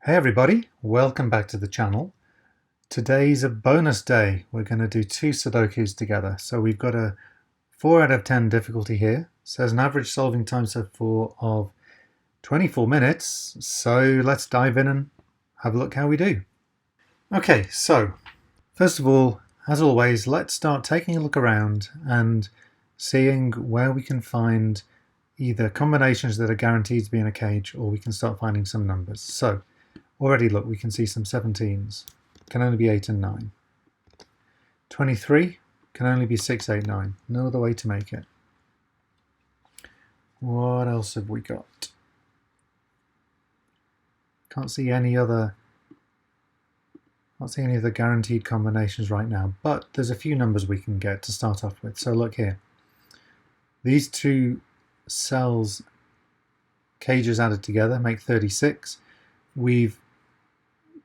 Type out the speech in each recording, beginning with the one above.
Hey everybody, welcome back to the channel. Today's a bonus day. We're going to do two Sudokus together. So we've got a 4 out of 10 difficulty here. It says an average solving time so far of 24 minutes. So let's dive in and have a look how we do. Okay, so first of all, as always, let's start taking a look around and seeing where we can find either combinations that are guaranteed to be in a cage, or we can start finding some numbers. So already, look, we can see some 17s. Can only be 8 and 9. 23 can only be 6, 8, 9. No other way to make it. What else have we got? Can't see any other guaranteed combinations right now, but there's a few numbers we can get to start off with. So look here. These two cells cages added together make 36. We've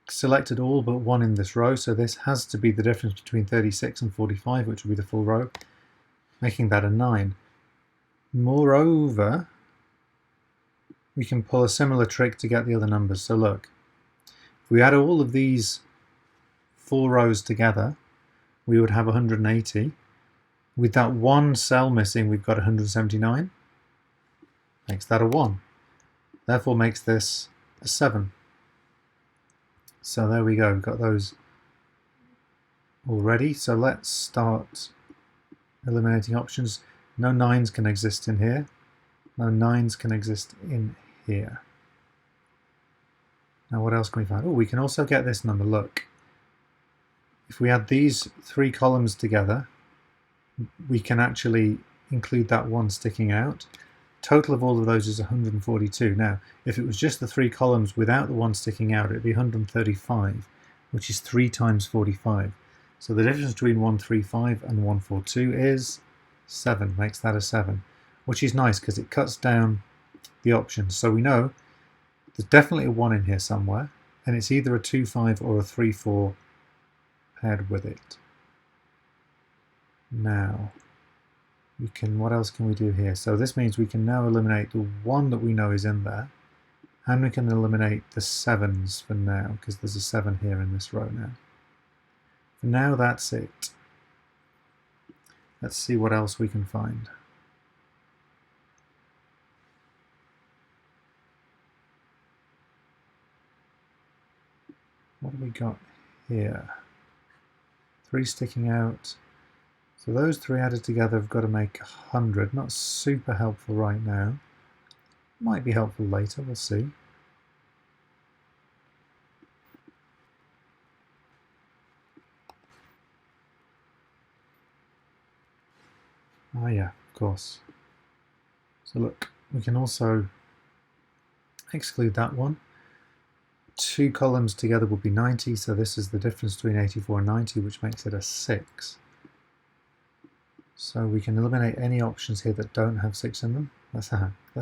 selected all but one in this row, so this has to be the difference between 36 and 45, which will be the full row, making that a 9. Moreover, we can pull a similar trick to get the other numbers. So look, if we add all of these 4 rows together, we would have 180. With that one cell missing, we've got 179. Makes that a 1. Therefore makes this a 7. So there we go, we've got those already. So let's start eliminating options. No 9s can exist in here. No 9s can exist in here. Now what else can we find? Oh, we can also get this number, look. If we add these 3 columns together, we can actually include that one sticking out. Total of all of those is 142. Now, if it was just the 3 columns without the one sticking out, it'd be 135, which is 3 times 45. So the difference between 135 and 142 is 7, makes that a 7, which is nice because it cuts down the options. So we know there's definitely a 1 in here somewhere, and it's either a 2-5 or a 3-4 paired with it. Now, what else can we do here? So this means we can now eliminate the 1 that we know is in there, and we can eliminate the 7s for now, because there's a 7 here in this row now. For now, that's it. Let's see what else we can find. What have we got here? 3 sticking out. So those 3 added together have got to make 100. Not super helpful right now. Might be helpful later, we'll see. Ah yeah, of course. So look, we can also exclude that one. 2 columns together would be 90, so this is the difference between 84 and 90, which makes it a 6. So we can eliminate any options here that don't have 6 in them. Let's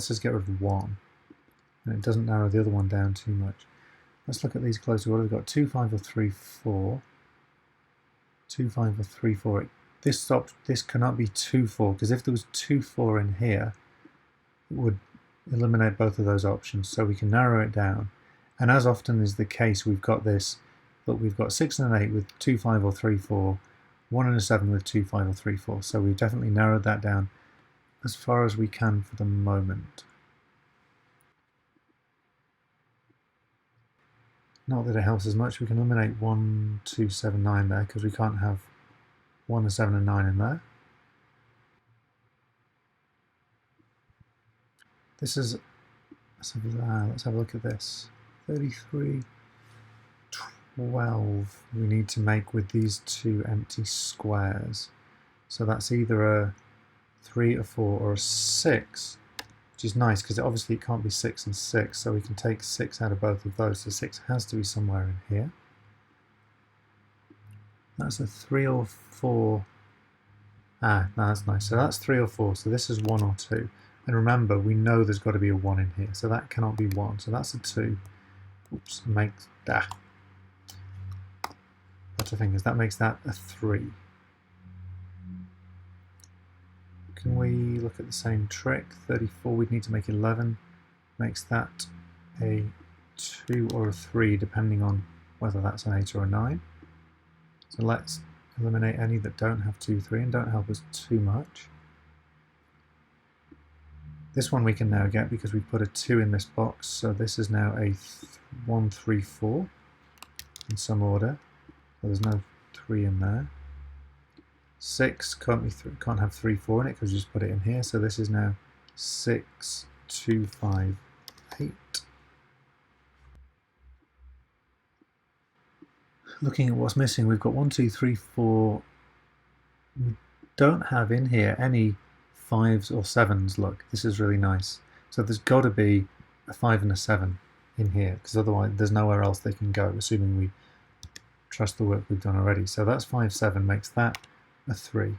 just get rid of 1. And it doesn't narrow the other one down too much. Let's look at these closer. What have we got? 2, 5 or 3, 4. 2, 5 or 3, 4. This cannot be 2, 4, because if there was 2, 4 in here, it would eliminate both of those options. So we can narrow it down. And as often is the case, we've got this, look, we've got 6 and an 8 with 2, 5 or 3, 4. 1 and a 7 with 2, 5 or 3, 4. So we've definitely narrowed that down as far as we can for the moment. Not that it helps as much. We can eliminate 1, 2, 7, 9 there, because we can't have 1 and 7 and 9 in there. This is, let's have a look at this. 33, 12 we need to make with these 2 empty squares. So that's either a 3, a 4 or a 6, which is nice because obviously it can't be 6 and 6, so we can take 6 out of both of those. So 6 has to be somewhere in here. That's a 3 or 4. No, that's nice. So that's 3 or 4, so this is 1 or 2. And remember, we know there's got to be a 1 in here, so that cannot be 1. So that's a 2. Oops, makes that. Butterfingers, that makes that a 3. Can we look at the same trick? 34, we'd need to make 11. Makes that a 2 or a 3 depending on whether that's an 8 or a 9. So let's eliminate any that don't have 2, 3 and don't help us too much. This one we can now get because we've put a 2 in this box, so this is now a 1, 3, 4 in some order. So there's no 3 in there. 6 can't have 3, 4 in it because we just put it in here, so this is now 6, 2, 5, 8. Looking at what's missing, we've got 1, 2, 3, 4. We don't have in here any 5s or 7s. Look, this is really nice. So there's got to be a 5 and a 7 in here, because otherwise there's nowhere else they can go, assuming we trust the work we've done already. So that's 5, 7 makes that a 3,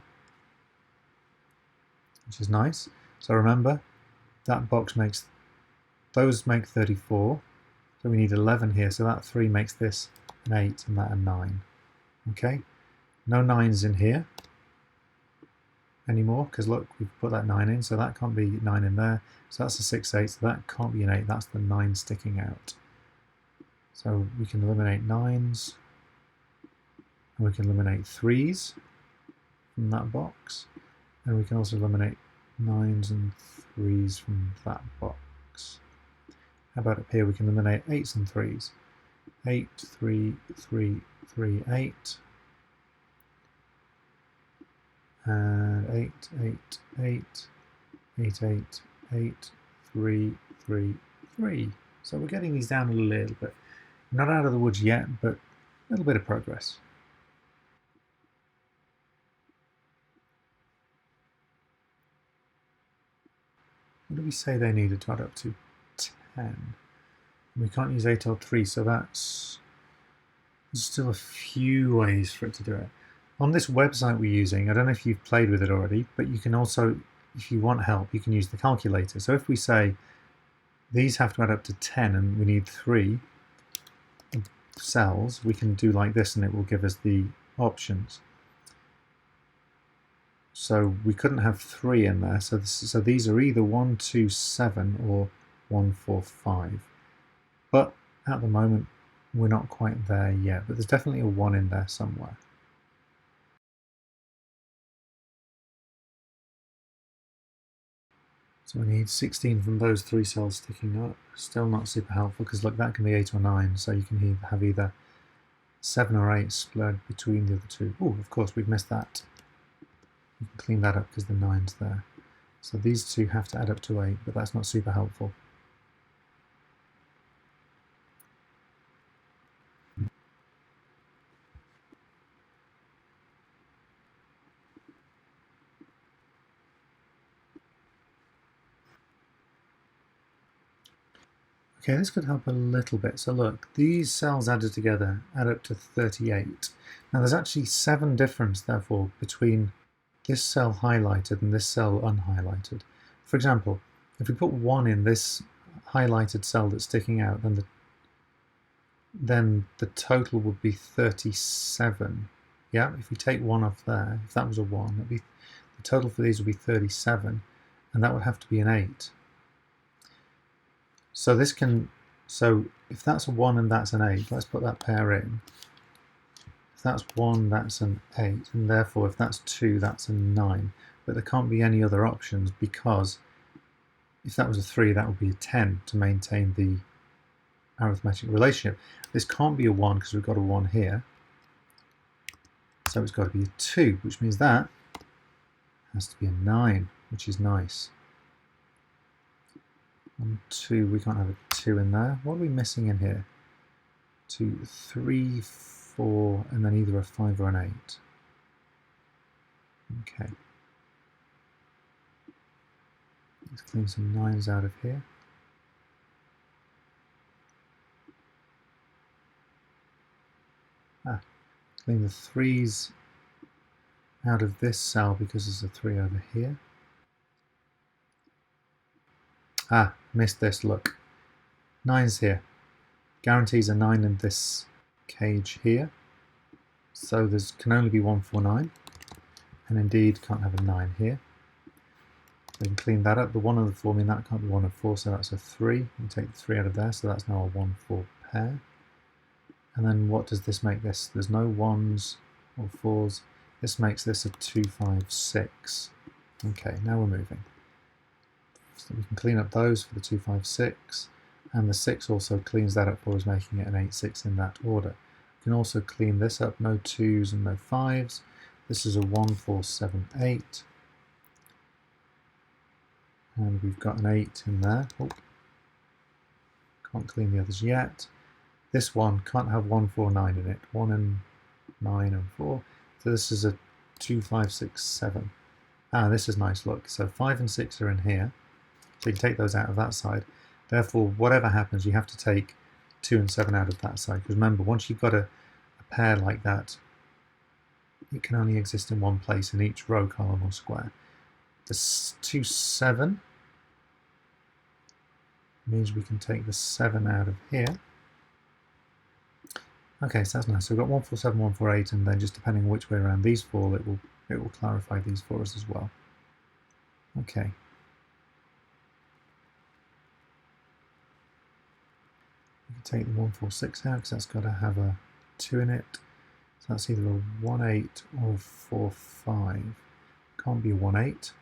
which is nice. So remember, that box makes, those make 34, so we need 11 here, so that 3 makes this an 8 and that a 9. Okay, no 9s in here anymore, because look, we've put that 9 in, so that can't be 9 in there, so that's a 6, 8, so that can't be an 8, that's the 9 sticking out. So we can eliminate 9s, and we can eliminate 3s from that box, and we can also eliminate 9s and 3s from that box. How about up here, we can eliminate 8s and 3s. 8, 3, 3, 3, 8. And 8, 8, 8, 8, 8, 8, 3, 3, 3. So we're getting these down a little bit. Not out of the woods yet, but a little bit of progress. What do we say they needed to add up to 10? We can't use 8 or 3, so there's still a few ways for it to do it. On this website we're using, I don't know if you've played with it already, but you can also, if you want help, you can use the calculator. So if we say these have to add up to 10 and we need 3 cells, we can do like this and it will give us the options. So we couldn't have 3 in there, so these are either 1, 2, 7 or 1, 4, 5. But at the moment, we're not quite there yet, but there's definitely a 1 in there somewhere. So we need 16 from those 3 cells sticking up. Still not super helpful, because look, that can be 8 or 9, so you can have either 7 or 8 split between the other two. Oh, of course, we've missed that. We can clean that up because the 9's there. So these two have to add up to 8, but that's not super helpful. Okay, this could help a little bit. So look, these cells added together add up to 38. Now there's actually 7 difference, therefore, between this cell highlighted and this cell unhighlighted. For example, if we put 1 in this highlighted cell that's sticking out, then the total would be 37. Yeah, if we take 1 off there, if that was a 1, the total for these would be 37, and that would have to be an 8. So if that's a 1 and that's an 8, let's put that pair in. If that's 1, that's an 8, and therefore if that's 2, that's a 9. But there can't be any other options, because if that was a 3, that would be a 10 to maintain the arithmetic relationship. This can't be a 1 because we've got a 1 here. So it's got to be a 2, which means that has to be a 9, which is nice. 1, 2, we can't have a 2 in there. What are we missing in here? 2, 3, 4, and then either a 5 or an 8. Okay. Let's clean some 9s out of here. Clean the 3s out of this cell because there's a 3 over here. Missed this, look. 9's here. Guarantees a 9 in this cage here. So there can only be 1, 4, 9. And indeed can't have a 9 here. We can clean that up. The 1 and the 4 mean that can't be 1 and 4, so that's a 3. We take the 3 out of there, so that's now a 1-4 pair. And then what does this make this? There's no 1s or 4s. This makes this a 2-5-6. Okay, now we're moving. So we can clean up those for the 2-5-6, and the 6 also cleans that up for us, making it an 8-6 in that order. We can also clean this up, no 2s and no 5s. This is a 1-4-7-8. And we've got an 8 in there. Oh, can't clean the others yet. This one can't have 1-4-9 in it. 1 and 9 and 4. So this is a 2-5-6-7. Ah, this is nice, look. So 5 and 6 are in here. So you can take those out of that side. Therefore, whatever happens, you have to take 2 and 7 out of that side. Because remember, once you've got a pair like that, it can only exist in one place in each row, column, or square. The 2-7 means we can take the 7 out of here. Okay, so that's nice. So we've got 1-4-7, 1-4-8, and then just depending on which way around these fall, it will clarify these for us as well. Okay. We can take the 1-4-6 out because that's got to have a 2 in it. So that's either a 1-8 or a 4-5. Can't be a 1-8.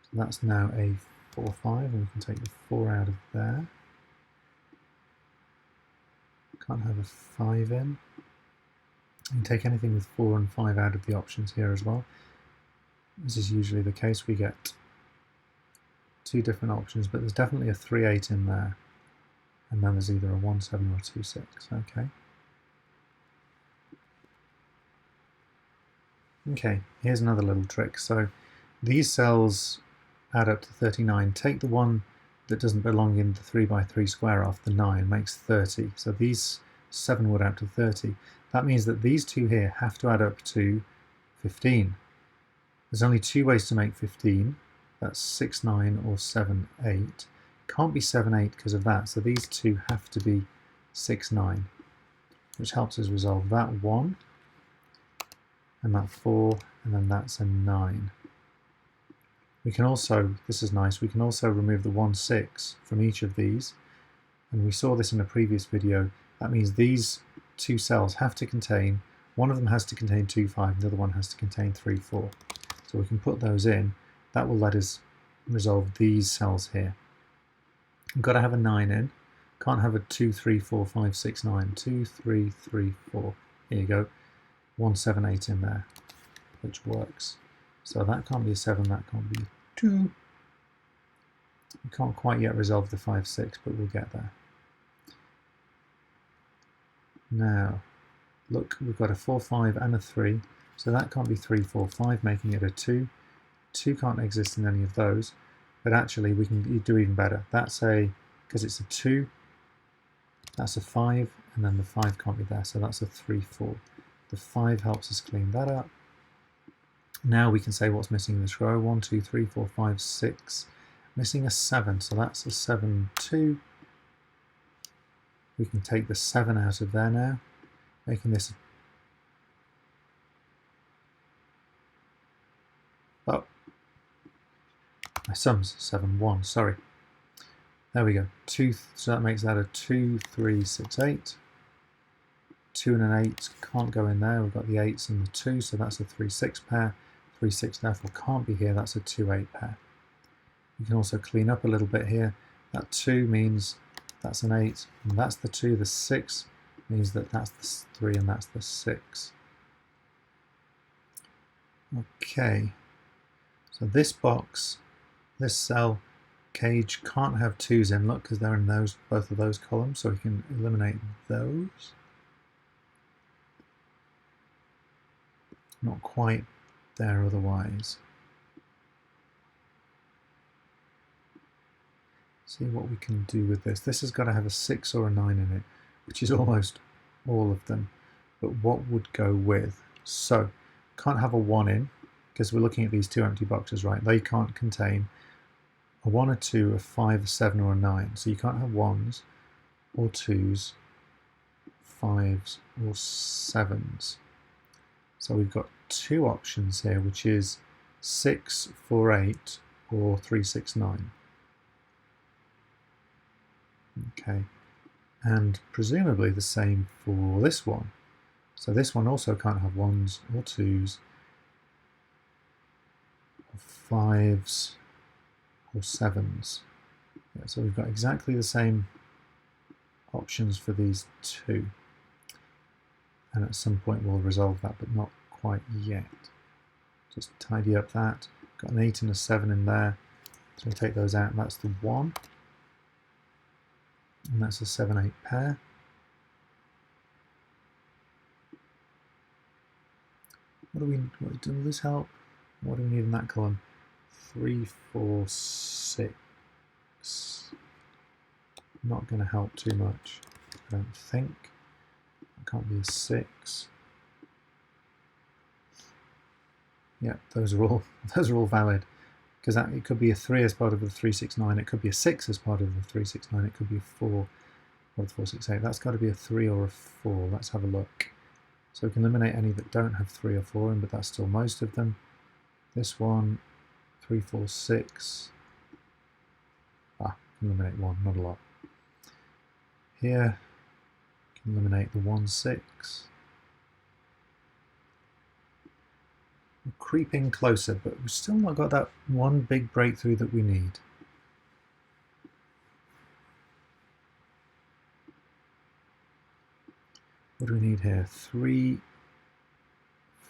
So that's now a 4-5, and we can take the 4 out of there. Can't have a 5 in. You can take anything with 4 and 5 out of the options here as well. This is usually the case. We get 2 different options, but there's definitely a 3-8 in there. And then there's either a 1-7 or a 2-6. Okay. Okay, here's another little trick. So these cells add up to 39. Take the one that doesn't belong in the 3x3 square off, the 9, makes 30. So these 7 would add to 30. That means that these two here have to add up to 15. There's only 2 ways to make 15. That's 6, 9 or 7, 8. Can't be 7, 8 because of that. So these two have to be 6, 9, which helps us resolve that 1 and that 4, and then that's a 9. We can also, this is nice, we can also remove the 1, 6 from each of these, and we saw this in a previous video. That means these two cells have to contain, one of them has to contain 2, 5, the other one has to contain 3, 4. So we can put those in. That will let us resolve these cells here. We've got to have a 9 in. Can't have a 2, 3, 4, 5, 6, 9. 2, 3, 3, 4. Here you go. 1, 7, 8 in there, which works. So that can't be a 7, that can't be a 2. We can't quite yet resolve the 5, 6, but we'll get there. Now, look, we've got a 4, 5 and a 3, so that can't be 3, 4, 5, making it a 2. 2 can't exist in any of those, but actually we can do even better. That's a, because it's a 2, that's a 5, and then the 5 can't be there, so that's a 3, 4. The 5 helps us clean that up. Now we can say what's missing in this row. 1, 2, 3, 4, 5, 6. Missing a 7, so that's a 7, 2. We can take the 7 out of there now, making this. Oh, my sum's 7, 1, sorry. There we go. 2, so that makes that a 2, 3, 6, 8. 2 and an 8 can't go in there. We've got the 8s and the 2, so that's a 3, 6 pair. 3, 6 therefore can't be here. That's a 2, 8 pair. You can also clean up a little bit here. That 2 means that's an 8, and that's the 2. The 6 means that that's the 3, and that's the 6. Okay, so this box, this cell cage can't have 2s in, look, because they're in those, both of those columns, so we can eliminate those. Not quite there otherwise. See what we can do with this. This has got to have a 6 or a 9 in it, which is almost all of them. But what would go with? So, can't have a 1 in, because we're looking at these two empty boxes, right? They can't contain a 1, a 2, a 5, a 7, or a 9. So you can't have 1s or 2s, 5s or 7s. So we've got two options here, which is 6, 4, 8 or 3, 6, 9. Okay, and presumably the same for this one. So this one also can't have 1s or 2s or 5s or 7s. Yeah, so we've got exactly the same options for these two. And at some point we'll resolve that, but not quite yet. Just tidy up that. Got an 8 and a 7 in there. So we'll take those out, and that's the 1. And that's a 7, 8 pair. Will this help? What do we need in that column? 3, 4, 6. Not going to help too much, I don't think. It can't be a 6. Yeah, those are all valid, because it could be a 3 as part of the 3, 6, 9. It could be a 6 as part of the 3, 6, 9. It could be a 4 or the 4, 6, 8. That's got to be a 3 or a 4. Let's have a look. So we can eliminate any that don't have 3 or 4 in, but that's still most of them. This one, 3, 4, 6. Eliminate 1, not a lot. Here, can eliminate the 1, 6. We're creeping closer, but we've still not got that one big breakthrough that we need. What do we need here? 3,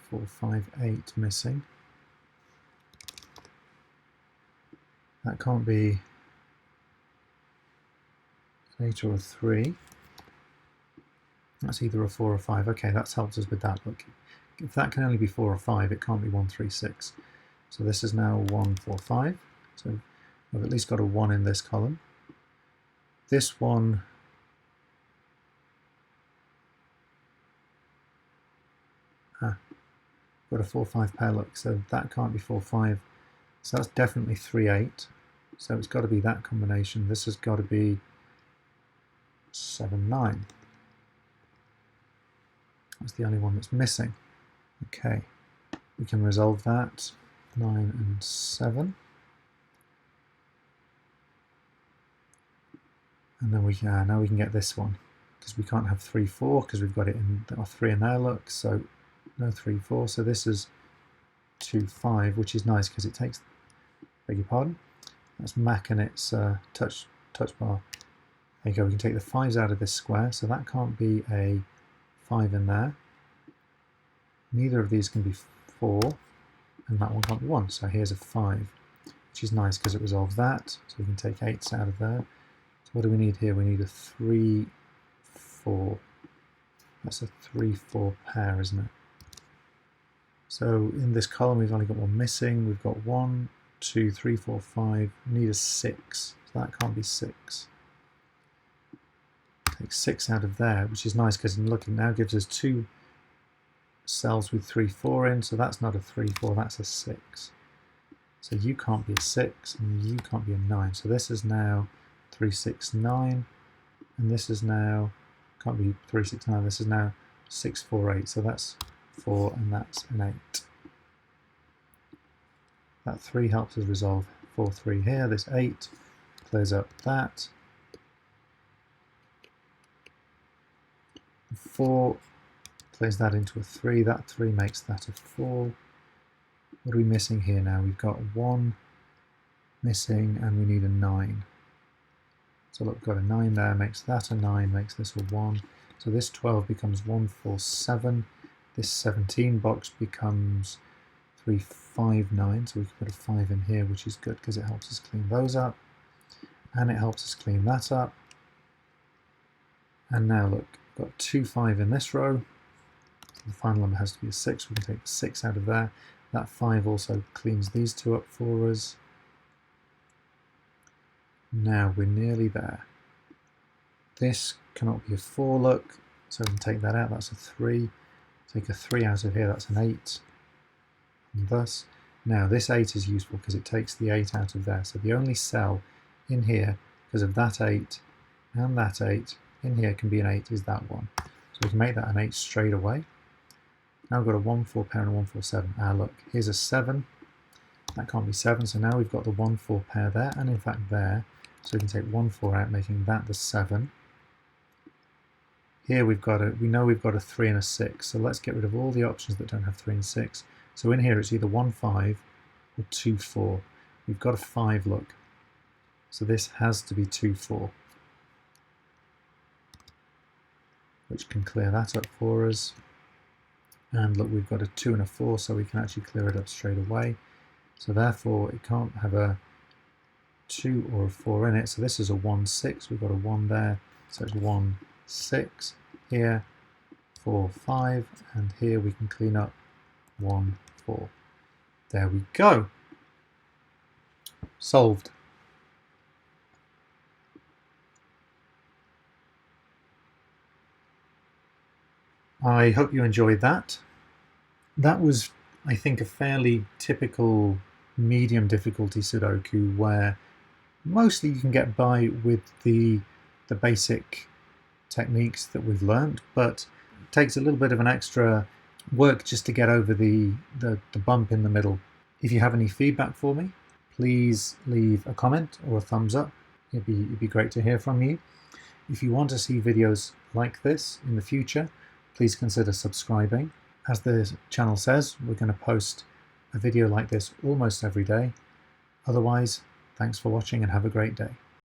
4, 5, 8 missing. That can't be an 8 or a 3. That's either a 4 or 5. Okay, that's helped us with that. Look, if that can only be 4 or 5, it can't be 1, 3, 6. So this is now 1, 4, 5. So we've at least got a 1 in this column. This one, got a 4, 5 pair, look, so that can't be 4, 5. So that's definitely 3, 8. So it's got to be that combination. This has got to be 7, 9. That's the only one that's missing. Okay, we can resolve that. 9 and 7. And then now we can get this one, because we can't have 3, 4, because we've got it in our 3 in there, look, so no 3, 4. So this is 2, 5, which is nice because it takes, beg your pardon, that's Mac and its touch bar. There you go, we can take the 5s out of this square, so that can't be a 5 in there. Neither of these can be 4, and that one can't be 1, so here's a 5, which is nice because it resolves that, so we can take 8s out of there. So what do we need here? We need a 3, 4. That's a 3, 4 pair, isn't it? So in this column we've only got one missing. We've got 1, 2, 3, 4, 5. We need a 6, so that can't be 6. Take 6 out of there, which is nice because looking now gives us 2 cells with 3, 4 in, so that's not a 3, 4, that's a 6. So you can't be a 6 and you can't be a 9. So this is now 3, 6, 9, and this is now, can't be 3, 6, 9, this is now 6, 4, 8. So that's 4 and that's an 8. That 3 helps us resolve 4, 3 here. This 8 clears up that. 4 plays that into a 3. That 3 makes that a 4. What are we missing here now? We've got 1 missing and we need a 9. So look, we've got a 9 there, makes that a 9, makes this a 1. So this 12 becomes 1, 4, 7. This 17 box becomes 3, 5, 9. So we can put a 5 in here, which is good because it helps us clean those up. And it helps us clean that up. And now look, we've got 2, 5 in this row. So the final number has to be a 6. We can take the 6 out of there. That 5 also cleans these two up for us. Now we're nearly there. This cannot be a 4, look. So we can take that out, that's a 3. Take a 3 out of here, that's an 8. And thus, now this 8 is useful because it takes the 8 out of there. So the only cell in here, because of that 8 and that 8, in here can be an 8 is that one. So we can make that an 8 straight away. Now we've got a 1, 4 pair and a 1, 4, 7. Look, here's a 7. That can't be 7, so now we've got the 1, 4 pair there, and in fact there. So we can take 1, 4 out, making that the 7. Here we know we've got a 3 and a 6, so let's get rid of all the options that don't have 3 and 6. So in here it's either 1, 5 or 2, 4. We've got a 5, look. So this has to be 2, 4. Which can clear that up for us. And look, we've got a 2 and a 4, so we can actually clear it up straight away. So therefore it can't have a 2 or a 4 in it. So this is a 1, 6. We've got a 1 there. So it's 1, 6 here, 4, 5, and here we can clean up 1, 4. There we go. Solved. I hope you enjoyed that. That was, I think, a fairly typical medium difficulty Sudoku where mostly you can get by with the basic techniques that we've learned, but it takes a little bit of an extra work just to get over the bump in the middle. If you have any feedback for me, please leave a comment or a thumbs up. It'd be great to hear from you. If you want to see videos like this in the future, please consider subscribing. As the channel says, we're going to post a video like this almost every day. Otherwise, thanks for watching and have a great day.